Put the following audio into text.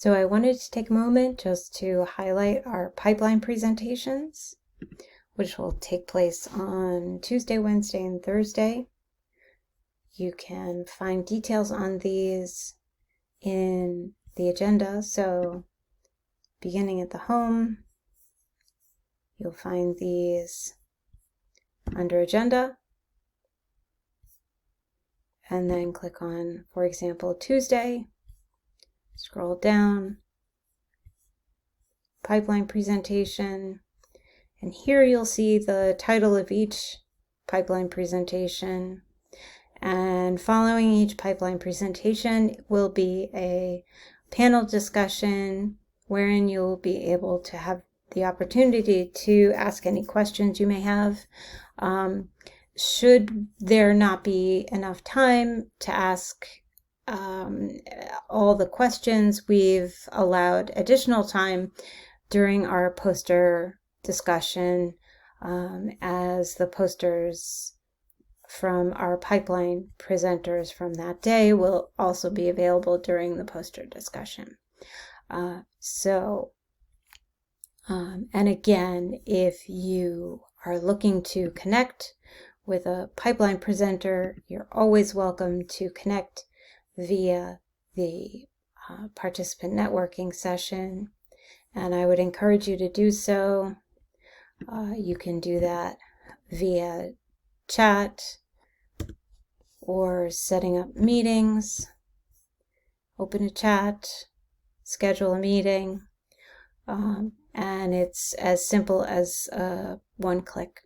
So I wanted to take a moment just to highlight our pipeline presentations, which will take place on Tuesday, Wednesday, and Thursday. You can find details on these in the agenda. So beginning at the home, you'll find these under agenda, and then click on, for example, Tuesday, scroll down, pipeline presentation, and here you'll see the title of each pipeline presentation. And following each pipeline presentation will be a panel discussion wherein you'll be able to have the opportunity to ask any questions you may have. Should there not be enough time to ask all the questions, we've allowed additional time during our poster discussion as the posters from our pipeline presenters from that day will also be available during the poster discussion. And again, if you are looking to connect with a pipeline presenter, you're always welcome to connect via the participant networking session, and I would encourage you to do so. You can do that via chat or setting up meetings, open a chat, schedule a meeting, and it's as simple as one click.